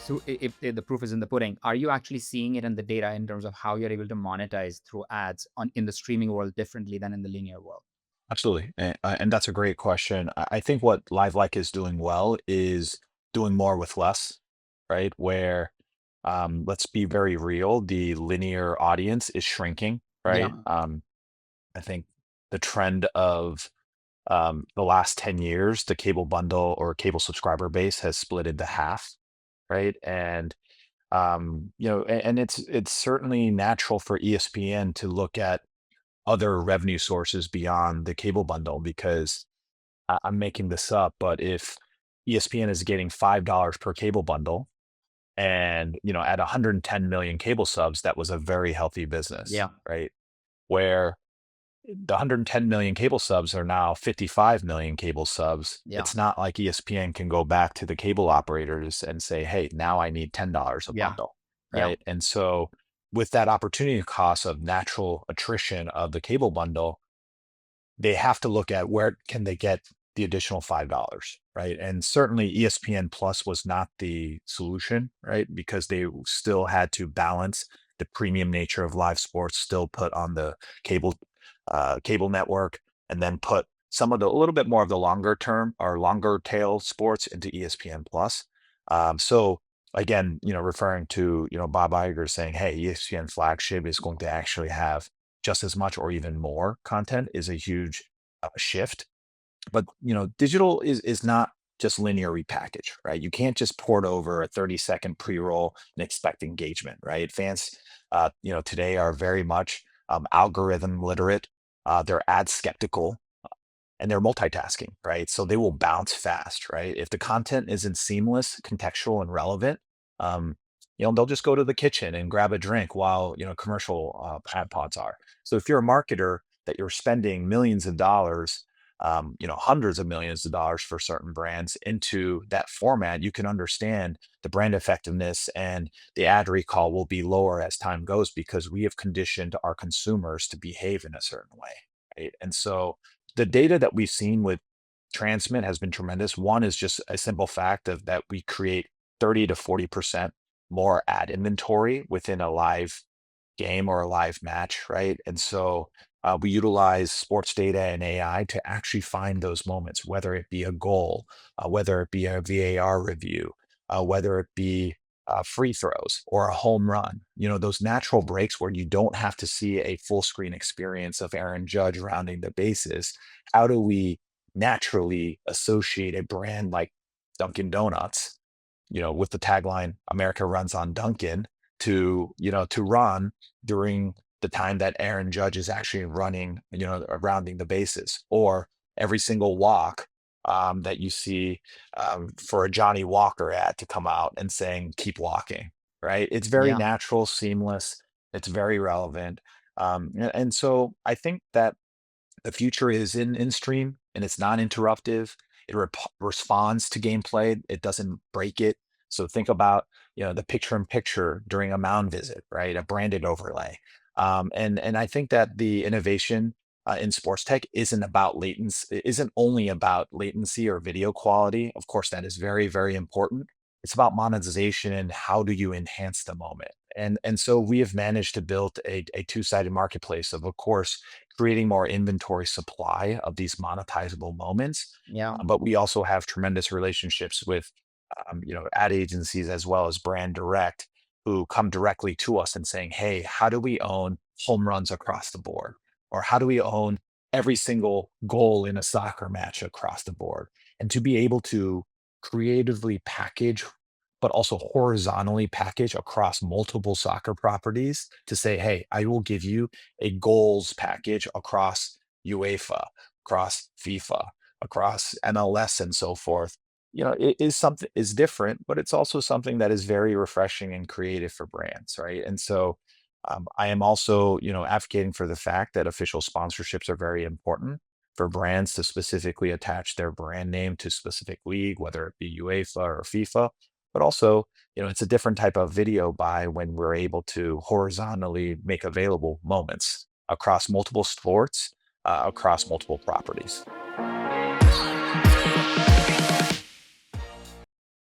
So if the proof is in the pudding, are you actually seeing it in the data in terms of how you're able to monetize through ads on in the streaming world differently than in the linear world? Absolutely. And that's a great question. I think what LiveLike is doing well is doing more with less, right? Where, let's be very real, the linear audience is shrinking, right? Yeah. I think the trend of the last 10 years, the cable bundle or cable subscriber base has split into half, right? And and it's certainly natural for ESPN to look at other revenue sources beyond the cable bundle because I'm making this up, but if ESPN is getting $5 per cable bundle and, at 110 million cable subs, that was a very healthy business, Yeah. right? Where the 110 million cable subs are now 55 million cable subs. Yeah. It's not like ESPN can go back to the cable operators and say, "Hey, now I need $10 a Yeah. bundle." Yeah. Right? And so with that opportunity cost of natural attrition of the cable bundle, they have to look at where can they get the additional $5, right? And certainly ESPN Plus was not the solution, right? Because they still had to balance the premium nature of live sports, still put on the cable cable network, and then put some of the a little bit more of the longer term or longer tail sports into ESPN Plus. So again, referring to Bob Iger saying, "Hey, ESPN flagship is going to actually have just as much or even more content," is a huge shift. But digital is not just linear repackage, right? You can't just port over a 30-second pre-roll and expect engagement, right? Fans, today are very much algorithm literate. They're ad skeptical and they're multitasking, right? So they will bounce fast, right? If the content isn't seamless, contextual, and relevant, they'll just go to the kitchen and grab a drink while commercial ad pods are. So if you're a marketer that you're spending millions of dollars, hundreds of millions of dollars for certain brands into that format, you can understand the brand effectiveness and the ad recall will be lower as time goes because we have conditioned our consumers to behave in a certain way, right? And so the data that we've seen with transmit has been tremendous. One is just a simple fact of that we create 30 to 40% more ad inventory within a live game or a live match, right? And so we utilize sports data and AI to actually find those moments, whether it be a goal, whether it be a VAR review, whether it be free throws or a home run. Those natural breaks where you don't have to see a full screen experience of Aaron Judge rounding the bases. How do we naturally associate a brand like Dunkin' Donuts, with the tagline "America runs on Dunkin'" to run during the time that Aaron Judge is actually running, rounding the bases, or every single walk that you see for a Johnny Walker ad to come out and saying "Keep walking." Right? It's very Yeah. natural, seamless. It's very relevant, and so I think that the future is in stream and it's non-interruptive. It responds to gameplay. It doesn't break it. So think about the picture in picture during a mound visit, right? A branded overlay. And I think that the innovation in sports tech isn't about latency, isn't only about latency or video quality. Of course, that is very, very important. It's about monetization and how do you enhance the moment. And so we have managed to build a two-sided marketplace of course, creating more inventory supply of these monetizable moments. Yeah. But we also have tremendous relationships with, ad agencies as well as brand direct who come directly to us and saying, "Hey, how do we own home runs across the board? Or how do we own every single goal in a soccer match across the board?" And to be able to creatively package but also horizontally package across multiple soccer properties to say, "Hey, I will give you a goals package across UEFA, across FIFA, across MLS, and so forth." It is something is different, but it's also something that is very refreshing and creative for brands, right? And so I am also, advocating for the fact that official sponsorships are very important for brands to specifically attach their brand name to specific league, whether it be UEFA or FIFA. But also, it's a different type of video buy when we're able to horizontally make available moments across multiple sports, across multiple properties.